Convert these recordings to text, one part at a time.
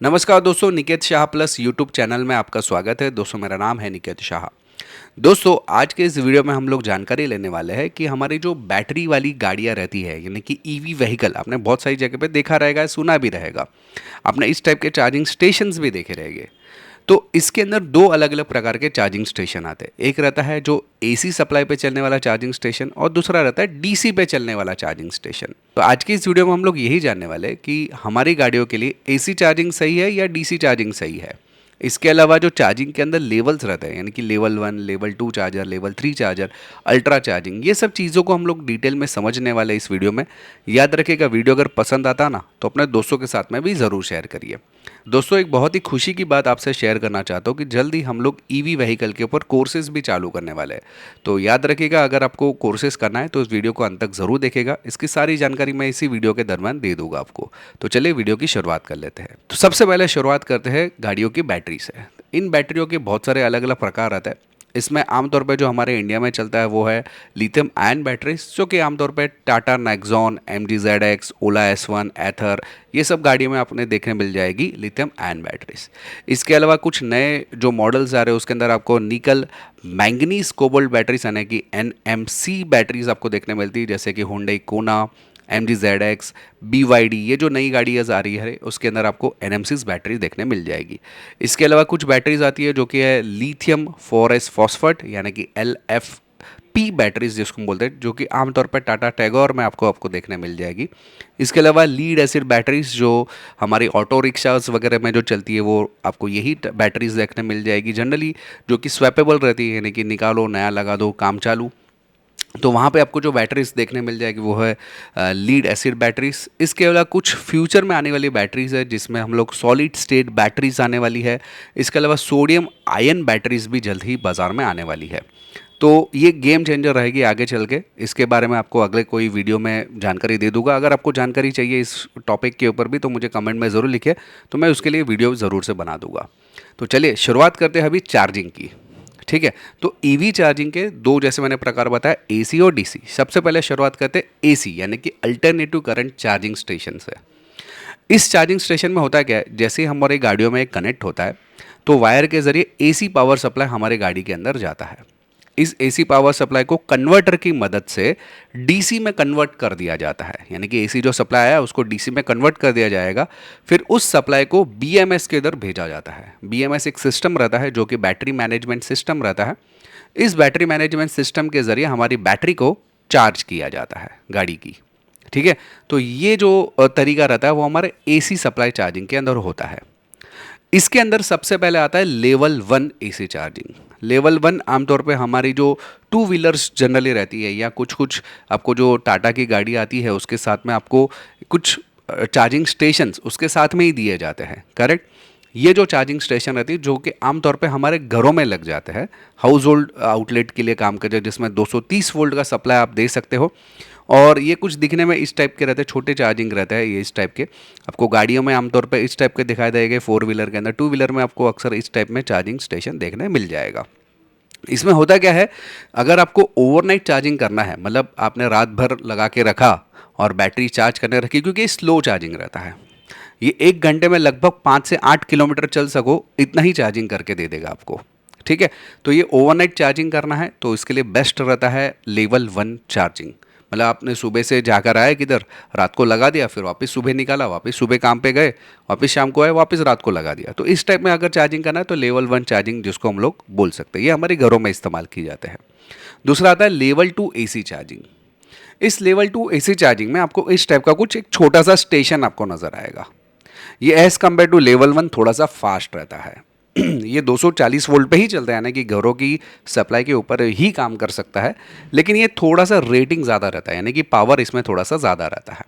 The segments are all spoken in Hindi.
नमस्कार दोस्तों, Niket Shah plus YouTube channel में आपका स्वागत है। दोस्तों मेरा नाम है निकेत शाह। दोस्तों आज के इस वीडियो में हम लोग जानकारी लेने वाले हैं कि हमारी जो बैटरी वाली गाड़ियां रहती है यानी कि ईवी व्हीकल, आपने बहुत सारी जगह पे देखा रहेगा, सुना भी रहेगा, आपने इस टाइप के चार्जिंग स्टेशंस भी देखे रहेंगे। तो इसके अंदर दो अलग अलग प्रकार के चार्जिंग स्टेशन आते हैं। एक रहता है जो एसी सप्लाई पे चलने वाला चार्जिंग स्टेशन और दूसरा रहता है डीसी पे चलने वाला चार्जिंग स्टेशन। तो आज की इस वीडियो में हम लोग यही जानने वाले हैं कि हमारी गाड़ियों के लिए एसी चार्जिंग सही है या डीसी चार्जिंग सही है। इसके अलावा जो चार्जिंग के अंदर लेवल्स रहते हैं यानी कि level 1, level 2 charger, level 3 charger, ultra charging, ये सब चीज़ों को हम लोग डिटेल में समझने वाले हैं इस वीडियो में। याद रखिएगा, वीडियो अगर पसंद आता ना तो अपने दोस्तों के साथ में भी ज़रूर शेयर करिए। दोस्तों एक बहुत ही खुशी की बात आपसे शेयर करना चाहता हूँ कि जल्द ही हम लोग ईवी व्हीकल के ऊपर कोर्सेज भी चालू करने वाले हैं। तो याद रखिएगा, अगर आपको कोर्सेज करना है तो इस वीडियो को अंत तक ज़रूर देखेगा। इसकी सारी जानकारी मैं इसी वीडियो के दरम्यान दे दूंगा आपको। तो चलिए वीडियो की शुरुआत कर लेते हैं। तो सबसे पहले शुरुआत करते हैं गाड़ियों की बैटरी से। इन बैटरियों के बहुत सारे अलग अलग प्रकार आते हैं। इसमें आमतौर पे जो हमारे इंडिया में चलता है वो है लिथियम आयन बैटरीज, जो कि आमतौर पे टाटा नेक्सॉन, MG-ZX, ओला S1, एथर, ये सब गाड़ियों में आपने देखने मिल जाएगी लिथियम आयन बैटरीज। इसके अलावा कुछ नए जो मॉडल्स आ रहे हैं उसके अंदर आपको निकल मैंगनीज कोबाल्ट बैटरीज यानी कि NMC बैटरीज आपको देखने मिलती है, जैसे कि हुंडई कोना, MG-ZX, BYD, ये जो नई गाड़ियाँ आ रही है उसके अंदर आपको NMC's बैटरी देखने मिल जाएगी। इसके अलावा कुछ बैटरीज आती है जो कि है लिथियम फॉरेस फॉस्फेट यानी कि LFP बैटरीज जिसको हम बोलते हैं, जो कि आमतौर पर टाटा टैगोर में आपको देखने मिल जाएगी। इसके अलावा लीड एसिड बैटरीज जो हमारी ऑटो रिक्शास वगैरह में जो चलती है वो आपको यही बैटरीज देखने मिल जाएगी जनरली, जो कि स्वैपेबल रहती है यानी कि निकालो नया लगा दो काम चालू। तो वहाँ पे आपको जो बैटरीज देखने मिल जाएगी वो है लीड एसिड बैटरीज। इसके अलावा कुछ फ्यूचर में आने वाली बैटरीज है जिसमें हम लोग सॉलिड स्टेट बैटरीज आने वाली है। इसके अलावा सोडियम आयन बैटरीज भी जल्द ही बाज़ार में आने वाली है। तो ये गेम चेंजर रहेगी आगे चल के। इसके बारे में आपको अगले कोई वीडियो में जानकारी दे दूंगा। अगर आपको जानकारी चाहिए इस टॉपिक के ऊपर भी तो मुझे कमेंट में ज़रूर लिखिए, तो मैं उसके लिए वीडियो ज़रूर से बना दूंगा। तो चलिए शुरुआत करते हैं अभी चार्जिंग की। ठीक है, तो ईवी चार्जिंग के दो, जैसे मैंने प्रकार बताया, एसी और डीसी। सबसे पहले शुरुआत करते हैं एसी यानी कि अल्टरनेटिव करंट चार्जिंग स्टेशन से। इस चार्जिंग स्टेशन में होता क्या है, जैसे ही हमारी गाड़ियों में कनेक्ट होता है तो वायर के जरिए एसी पावर सप्लाई हमारे गाड़ी के अंदर जाता है। इस एसी पावर सप्लाई को कन्वर्टर की मदद से डीसी में कन्वर्ट कर दिया जाता है, यानी कि एसी जो सप्लाई आया उसको डीसी में कन्वर्ट कर दिया जाएगा। फिर उस सप्लाई को बीएमएस के इधर भेजा जाता है। बीएमएस एक सिस्टम रहता है जो कि बैटरी मैनेजमेंट सिस्टम रहता है। इस बैटरी मैनेजमेंट सिस्टम के जरिए हमारी बैटरी को चार्ज किया जाता है गाड़ी की। ठीक है, तो ये जो तरीका रहता है वो हमारे एसी सप्लाई चार्जिंग के अंदर होता है। इसके अंदर सबसे पहले आता है लेवल 1 एसी चार्जिंग। लेवल 1 आमतौर पे हमारी जो टू व्हीलर्स जनरली रहती है या कुछ कुछ आपको जो टाटा की गाड़ी आती है उसके साथ में आपको कुछ चार्जिंग स्टेशंस उसके साथ में ही दिए जाते हैं, करेक्ट। ये जो चार्जिंग स्टेशन रहती है जो कि आमतौर पे हमारे घरों में लग जाते हैं, हाउस होल्ड आउटलेट के लिए काम करते हैं, जिसमें 230 वोल्ट का सप्लाई आप दे सकते हो। और ये कुछ दिखने में इस टाइप के रहते हैं, छोटे चार्जिंग रहता है ये इस टाइप के। आपको गाड़ियों में आमतौर पे इस टाइप के दिखाई देंगे, फोर व्हीलर के अंदर, टू व्हीलर में आपको अक्सर इस टाइप में चार्जिंग स्टेशन देखने मिल जाएगा। इसमें होता क्या है, अगर आपको ओवरनाइट चार्जिंग करना है, मतलब आपने रात भर लगा के रखा और बैटरी चार्ज करने रखी, क्योंकि ये स्लो चार्जिंग रहता है, ये 1 घंटे में लगभग 5 से 8 किलोमीटर चल सको इतना ही चार्जिंग करके दे देगा आपको। ठीक है, तो ये ओवरनाइट चार्जिंग करना है तो इसके लिए बेस्ट रहता है लेवल 1 चार्जिंग। मतलब आपने सुबह से जाकर आए किधर, रात को लगा दिया, फिर वापस सुबह निकाला, वापस सुबह काम पे गए, वापस शाम को आए, वापस रात को लगा दिया। तो इस टाइप में अगर चार्जिंग करना है तो लेवल 1 चार्जिंग जिसको हम लोग बोल सकते हैं, ये हमारे घरों में इस्तेमाल की जाते हैं। दूसरा आता है लेवल 2 एसी चार्जिंग। इस लेवल 2 एसी चार्जिंग में आपको इस टाइप का कुछ एक छोटा सा स्टेशन आपको नजर आएगा। ये एज कम्पेयर टू लेवल 1 थोड़ा सा फास्ट रहता है। ये 240 वोल्ट पे ही चलता है, यानी कि घरों की सप्लाई के ऊपर ही काम कर सकता है, लेकिन ये थोड़ा सा रेटिंग ज़्यादा रहता है, यानी कि पावर इसमें थोड़ा सा ज़्यादा रहता है।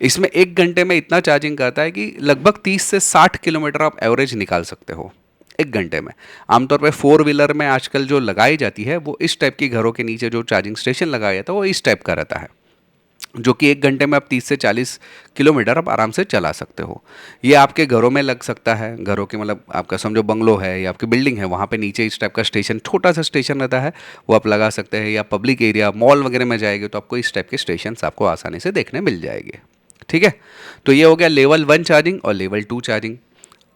इसमें 1 घंटे में इतना चार्जिंग करता है कि लगभग 30 से 60 किलोमीटर आप एवरेज निकाल सकते हो 1 घंटे में। आमतौर पे फोर व्हीलर में आजकल जो लगाई जाती है वो इस टाइप की, घरों के नीचे जो चार्जिंग स्टेशन लगाया जाता है वो इस टाइप का रहता है, जो कि 1 घंटे में आप 30 से 40 किलोमीटर आप आराम से चला सकते हो। ये आपके घरों में लग सकता है, घरों के मतलब आपका समझो बंगलो है या आपकी बिल्डिंग है, वहाँ पे नीचे इस टाइप का स्टेशन, छोटा सा स्टेशन रहता है, वो आप लगा सकते हैं। या पब्लिक एरिया मॉल वगैरह में जाएंगे तो आपको इस टाइप के स्टेशन आपको आसानी से देखने मिल जाएंगे। ठीक है, तो ये हो गया लेवल 1 चार्जिंग और लेवल 2 चार्जिंग।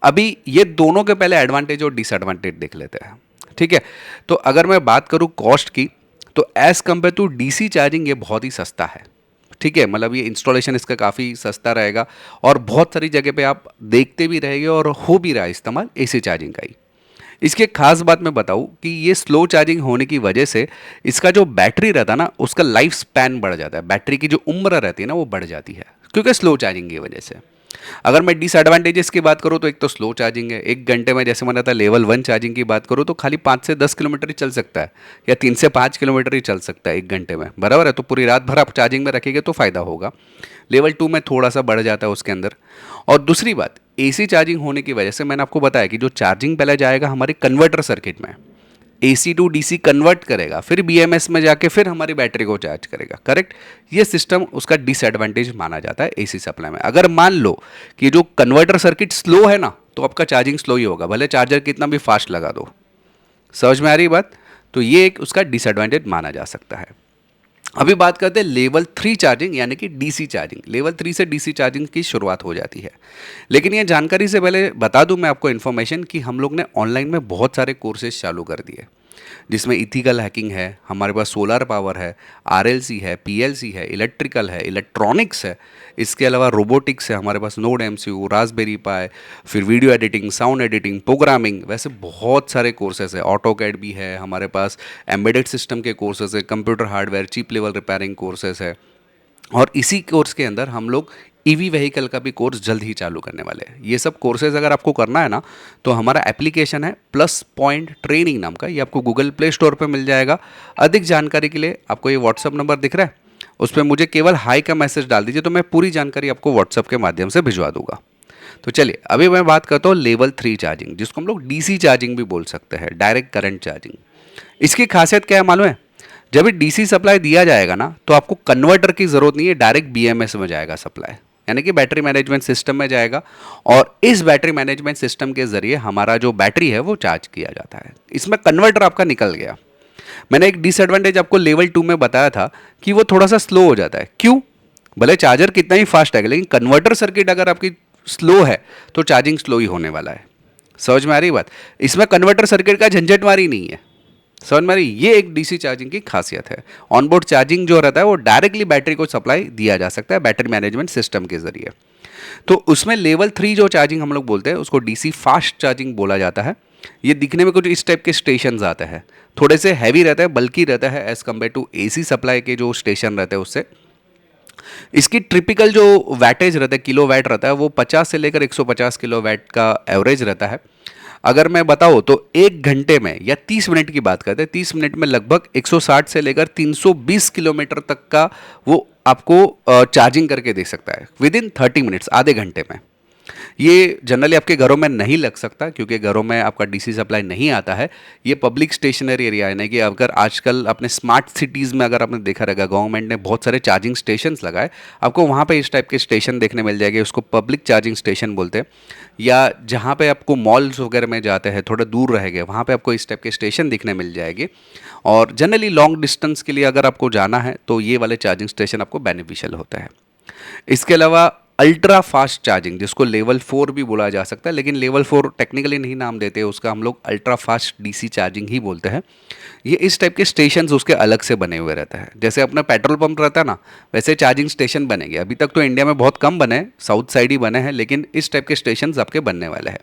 अभी ये दोनों के पहले एडवांटेज और डिसएडवांटेज देख लेते हैं, ठीक है। तो अगर मैं बात करूँ कॉस्ट की, तो as compare to DC charging ये बहुत ही सस्ता है, ठीक है। मतलब ये इंस्टॉलेशन इसका काफ़ी सस्ता रहेगा और बहुत सारी जगह पे आप देखते भी रहेंगे और हो भी रहा है इस्तेमाल एसी चार्जिंग का ही। इसकी एक खास बात मैं बताऊं कि ये स्लो चार्जिंग होने की वजह से इसका जो बैटरी रहता है ना, उसका लाइफ स्पैन बढ़ जाता है, बैटरी की जो उम्र रहती है ना वो बढ़ जाती है, क्योंकि स्लो चार्जिंग की वजह से। अगर मैं डिसएडवांटेजेस की बात करूँ तो एक तो स्लो चार्जिंग है, 1 घंटे में जैसे मैंने था लेवल 1 चार्जिंग की बात करूँ तो खाली 5 से 10 किलोमीटर ही चल सकता है, या 3 से 5 किलोमीटर ही चल सकता है 1 घंटे में, बराबर है। तो पूरी रात भर आप चार्जिंग में रखेंगे तो फ़ायदा होगा। लेवल 2 में थोड़ा सा बढ़ जाता है उसके अंदर। और दूसरी बात, एसी चार्जिंग होने की वजह से मैंने आपको बताया कि जो चार्जिंग पहले जाएगा हमारे कन्वर्टर सर्किट में, एसी टू डीसी कन्वर्ट करेगा, फिर बीएमएस में जाके फिर हमारी बैटरी को चार्ज करेगा, करेक्ट। ये सिस्टम उसका डिसएडवांटेज माना जाता है एसी सप्लाई में। अगर मान लो कि जो कन्वर्टर सर्किट स्लो है ना, तो आपका चार्जिंग स्लो ही होगा, भले चार्जर कितना भी फास्ट लगा दो। समझ में आ रही बात? तो ये एक उसका डिसएडवांटेज माना जा सकता है। अभी बात करते हैं लेवल 3 चार्जिंग यानी कि डीसी चार्जिंग। लेवल 3 से डीसी चार्जिंग की शुरुआत हो जाती है। लेकिन ये जानकारी से पहले बता दूं मैं आपको इन्फॉर्मेशन कि हम लोग ने ऑनलाइन में बहुत सारे कोर्सेज चालू कर दिए, जिसमें इथिकल हैकिंग है, हमारे पास सोलर पावर है, आरएलसी है, पीएलसी है, इलेक्ट्रिकल है, इलेक्ट्रॉनिक्स है, इसके अलावा रोबोटिक्स है, हमारे पास नोड एमसीयू, रास्पबेरी पाई, फिर video editing, sound editing, programming, वैसे बहुत सारे कोर्सेज है। ऑटोकैड भी है हमारे पास, एम्बेडेड सिस्टम के कोर्सेज है, computer hardware chip level repairing courses है। और इसी कोर्स के अंदर हम लोग ईवी व्हीकल का भी कोर्स जल्द ही चालू करने वाले हैं। ये सब कोर्सेज अगर आपको करना है ना, तो हमारा एप्लीकेशन है प्लस पॉइंट ट्रेनिंग नाम का, ये आपको गूगल प्ले स्टोर पे मिल जाएगा। अधिक जानकारी के लिए आपको ये व्हाट्सअप नंबर दिख रहा है, उस पर मुझे केवल हाई का मैसेज डाल दीजिए, तो मैं पूरी जानकारी आपको व्हाट्सअप के माध्यम से भिजवा दूंगा। तो चलिए अभी मैं बात करता हूँ लेवल 3 चार्जिंग, जिसको हम लोग डीसी चार्जिंग भी बोल सकते हैं, डायरेक्ट करंट चार्जिंग। इसकी खासियत क्या है मालूम है? जब डीसी सप्लाई दिया जाएगा ना, तो आपको कन्वर्टर की जरूरत नहीं है, डायरेक्ट बीएमएस में जाएगा सप्लाई, यानी कि बैटरी मैनेजमेंट सिस्टम में जाएगा। और इस बैटरी मैनेजमेंट सिस्टम के जरिए हमारा जो बैटरी है वो चार्ज किया जाता है। इसमें कन्वर्टर आपका निकल गया। मैंने एक डिसएडवांटेज आपको लेवल 2 में बताया था कि वो थोड़ा सा स्लो हो जाता है। क्यों? भले चार्जर कितना ही फास्ट है, लेकिन कन्वर्टर सर्किट अगर आपकी स्लो है तो चार्जिंग स्लो ही होने वाला है। समझ में आ रही बात? इसमें कन्वर्टर सर्किट का झंझटमारी नहीं है। समझ में आ रही? ये एक डीसी चार्जिंग की खासियत है। ऑनबोर्ड चार्जिंग जो रहता है वो डायरेक्टली बैटरी को सप्लाई दिया जा सकता है बैटरी मैनेजमेंट सिस्टम के जरिए। तो उसमें लेवल 3 जो चार्जिंग हम लोग बोलते हैं उसको डीसी फास्ट चार्जिंग बोला जाता है। ये दिखने में कुछ इस टाइप के स्टेशन आते हैं, थोड़े से हैवी रहता है, बल्कि रहता है as compare to AC supply के जो स्टेशन रहते हैं उससे। इसकी ट्रिपिकल जो वैटेज रहता है, किलो वैट रहता है, वो 50 से लेकर 150 किलो वैट का एवरेज रहता है। अगर मैं बताऊँ तो 1 घंटे में या 30 मिनट की बात करते हैं, 30 मिनट में लगभग 160 से लेकर 320 किलोमीटर तक का वो आपको चार्जिंग करके दे सकता है विद इन 30 मिनट्स, आधे घंटे में। ये जनरली आपके घरों में नहीं लग सकता, क्योंकि घरों में आपका डीसी सप्लाई नहीं आता है। ये पब्लिक स्टेशनरी एरिया है, ना कि अगर आजकल अपने स्मार्ट सिटीज़ में अगर आपने देखा रहेगा, गवर्नमेंट ने बहुत सारे चार्जिंग स्टेशंस लगाए, आपको वहाँ पे इस टाइप के स्टेशन देखने मिल जाएंगे। उसको पब्लिक चार्जिंग स्टेशन बोलते हैं। या जहाँ पे आपको मॉल्स वगैरह में जाते हैं, थोड़ा दूर रहेंगे, वहाँ पे आपको इस टाइप के स्टेशन दिखने मिल जाएंगे। और जनरली लॉन्ग डिस्टेंस के लिए अगर आपको जाना है तो ये वाले चार्जिंग स्टेशन आपको बेनिफिशियल होता है। इसके अलावा अल्ट्रा फास्ट चार्जिंग, जिसको लेवल 4 भी बोला जा सकता है, लेकिन लेवल 4 टेक्निकली नहीं नाम देते, उसका हम लोग अल्ट्रा फास्ट डीसी चार्जिंग ही बोलते हैं। ये इस टाइप के स्टेशंस उसके अलग से बने हुए रहते हैं। जैसे अपना पेट्रोल पंप रहता है ना, वैसे चार्जिंग स्टेशन बनेंगे। अभी तक तो इंडिया में बहुत कम बने, साउथ साइड ही बने हैं, लेकिन इस टाइप के स्टेशन आपके बनने वाले हैं।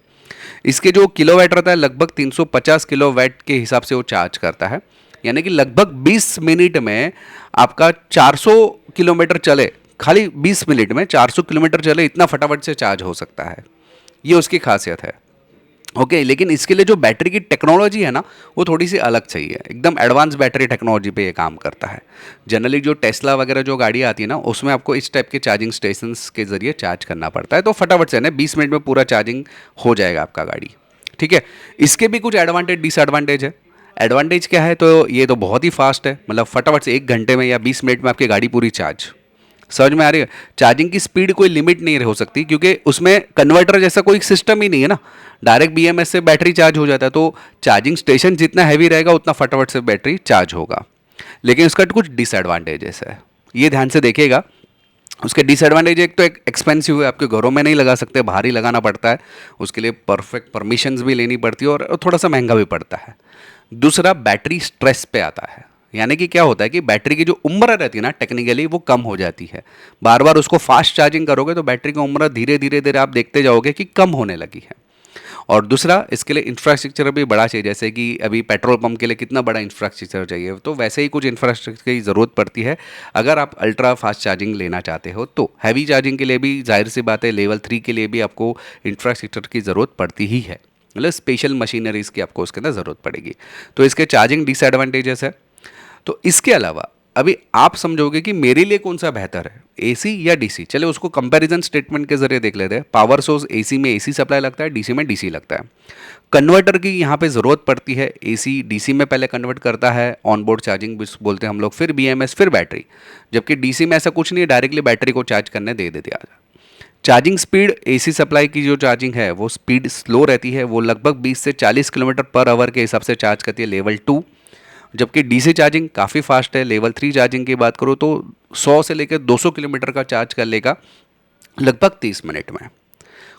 इसके जो किलोवाट रहता है, लगभग 350 किलोवाट के हिसाब से वो चार्ज करता है, यानी कि लगभग 20 मिनट में आपका 400 किलोमीटर चले, खाली 20 मिनट में 400 किलोमीटर चले, इतना फटाफट से चार्ज हो सकता है। ये उसकी खासियत है। ओके, लेकिन इसके लिए जो बैटरी की टेक्नोलॉजी है ना, वो थोड़ी सी अलग चाहिए। एकदम एडवांस बैटरी टेक्नोलॉजी पे ये काम करता है। जनरली जो टेस्ला वगैरह जो गाड़ी आती है ना, उसमें आपको इस टाइप के चार्जिंग स्टेशंस के जरिए चार्ज करना पड़ता है, तो फटाफट से ना 20 मिनट में पूरा चार्जिंग हो जाएगा आपका गाड़ी। ठीक है, इसके भी कुछ एडवांटेज डिसएडवांटेज है। एडवांटेज क्या है? तो ये तो बहुत ही फास्ट है, मतलब फटाफट से 1 घंटे में या 20 मिनट में आपकी गाड़ी पूरी चार्ज। समझ में आ रही है? चार्जिंग की स्पीड कोई लिमिट नहीं हो सकती, क्योंकि उसमें कन्वर्टर जैसा कोई सिस्टम ही नहीं है ना, डायरेक्ट बीएमएस से बैटरी चार्ज हो जाता है। तो चार्जिंग स्टेशन जितना हैवी रहेगा उतना फटाफट से बैटरी चार्ज होगा। लेकिन उसका कुछ डिसएडवांटेजेस है, ये ध्यान से देखिएगा। उसके डिसएडवांटेज एक तो एक एक्सपेंसिव है, आपके घरों में नहीं लगा सकते, बाहर ही लगाना पड़ता है, उसके लिए परफेक्ट परमिशंस भी लेनी पड़ती है और थोड़ा सा महंगा भी पड़ता है। दूसरा, बैटरी स्ट्रेस पे आता है, यानी कि क्या होता है कि बैटरी की जो उम्र रहती है ना टेक्निकली वो कम हो जाती है। बार बार उसको फास्ट चार्जिंग करोगे तो बैटरी की उम्र धीरे धीरे धीरे आप देखते जाओगे कि कम होने लगी है। और दूसरा, इसके लिए इंफ्रास्ट्रक्चर भी बड़ा चाहिए, जैसे कि अभी पेट्रोल पंप के लिए कितना बड़ा इंफ्रास्ट्रक्चर चाहिए, तो वैसे ही कुछ इंफ्रास्ट्रक्चर की ज़रूरत पड़ती है अगर आप अल्ट्रा फास्ट चार्जिंग लेना चाहते हो। तो हैवी चार्जिंग के लिए भी जाहिर सी बात है, लेवल 3 के लिए भी आपको इंफ्रास्ट्रक्चर की ज़रूरत पड़ती ही है, मतलब स्पेशल मशीनरीज की आपको उसके अंदर ज़रूरत पड़ेगी। तो इसके चार्जिंग डिसएडवांटेजेस है। तो इसके अलावा अभी आप समझोगे कि मेरे लिए कौन सा बेहतर है, एसी या डीसी। चले उसको कंपैरिजन स्टेटमेंट के जरिए देख लेते हैं। पावर सोर्स एसी में एसी सप्लाई लगता है, डीसी में डीसी लगता है। कन्वर्टर की यहाँ पे ज़रूरत पड़ती है, एसी डीसी में पहले कन्वर्ट करता है, ऑनबोर्ड चार्जिंग भी बोलते हैं हम लोग, फिर बीएमएस, फिर बैटरी। जबकि डीसी में ऐसा कुछ नहीं है, डायरेक्टली बैटरी को चार्ज करने दे देते आ। चार्जिंग स्पीड एसी सप्लाई की जो चार्जिंग है वो स्पीड स्लो रहती है, वो लगभग 20 से 40 किलोमीटर पर आवर के हिसाब से चार्ज करती है लेवल 2। जबकि डीसी चार्जिंग काफ़ी फास्ट है, लेवल 3 चार्जिंग की बात करो तो 100 से लेकर 200 किलोमीटर का चार्ज कर लेगा लगभग 30 मिनट में।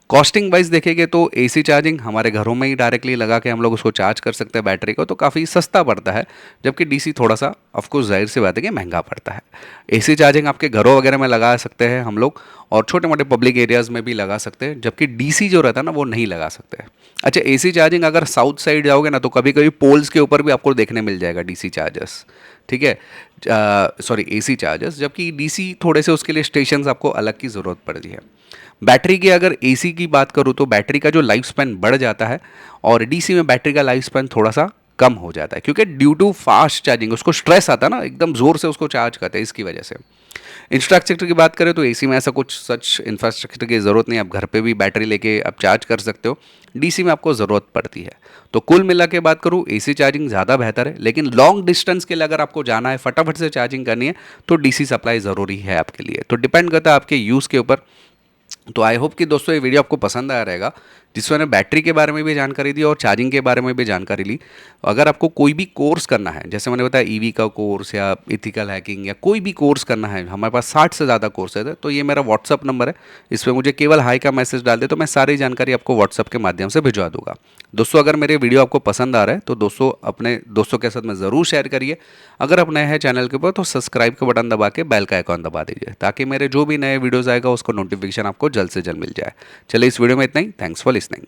कॉस्टिंग वाइज देखेंगे तो एसी चार्जिंग हमारे घरों में ही डायरेक्टली लगा के हम लोग उसको चार्ज कर सकते हैं बैटरी को, तो काफ़ी सस्ता पड़ता है। जबकि डीसी थोड़ा सा ऑफकोर्स जाहिर सी बात है कि महंगा पड़ता है। एसी चार्जिंग आपके घरों वगैरह में लगा सकते हैं हम लोग, और छोटे मोटे पब्लिक एरियाज़ में भी लगा सकते हैं, जबकि डीसी जो रहता है ना वो नहीं लगा सकते। अच्छा, एसी चार्जिंग अगर साउथ साइड जाओगे ना तो कभी कभी पोल्स के ऊपर भी आपको देखने मिल जाएगा डीसी चार्जर्स, ठीक है, सॉरी एसी चार्जर्स। जबकि डीसी थोड़े से उसके लिए स्टेशन आपको अलग की ज़रूरत पड़ती है। बैटरी की अगर एसी की बात करूँ तो बैटरी का जो लाइफ स्पैन बढ़ जाता है, और डीसी में बैटरी का लाइफ स्पैन थोड़ा सा कम हो जाता है, क्योंकि ड्यू टू फास्ट चार्जिंग उसको स्ट्रेस आता है ना, एकदम ज़ोर से उसको चार्ज करते हैं, इसकी वजह से। इंफ्रास्ट्रक्चर की बात करें तो एसी में ऐसा कुछ सच इंफ्रास्ट्रक्चर की ज़रूरत नहीं, आप घर पे भी बैटरी लेके आप चार्ज कर सकते हो। डीसी में आपको ज़रूरत पड़ती है। तो कुल मिला के बात करूँ, एसी चार्जिंग ज़्यादा बेहतर है, लेकिन लॉन्ग डिस्टेंस के लिए अगर आपको जाना है, फटाफट से चार्जिंग करनी है, तो डीसी सप्लाई ज़रूरी है आपके लिए। तो डिपेंड करता है आपके यूज़ के ऊपर। तो आई होप कि दोस्तों ये वीडियो आपको पसंद आया रहेगा, जिसमें मैंने बैटरी के बारे में भी जानकारी दी और चार्जिंग के बारे में भी जानकारी ली। अगर आपको कोई भी कोर्स करना है, जैसे मैंने बताया ईवी का कोर्स या इथिकल हैकिंग या कोई भी कोर्स करना है, हमारे पास 60 से ज़्यादा कोर्सेज है। तो ये मेरा व्हाट्सअप नंबर है, इस पर मुझे केवल हाई का मैसेज डाल दे तो मैं सारी जानकारी आपको व्हाट्सअप के माध्यम से भिजवा दूंगा। दोस्तों अगर मेरे वीडियो आपको पसंद आ रहा है तो दोस्तों अपने दोस्तों के साथ में ज़रूर शेयर करिए। अगर आप नए हैं चैनल के ऊपर तो सब्सक्राइब का बटन दबा के बेल का आइकॉन दबा दीजिए, ताकि मेरे जो भी नए वीडियोज़ आएगा उसको नोटिफिकेशन आपको जल्द से जल्द मिल जाए। चलिए इस वीडियो में इतना ही। Thanks for listening.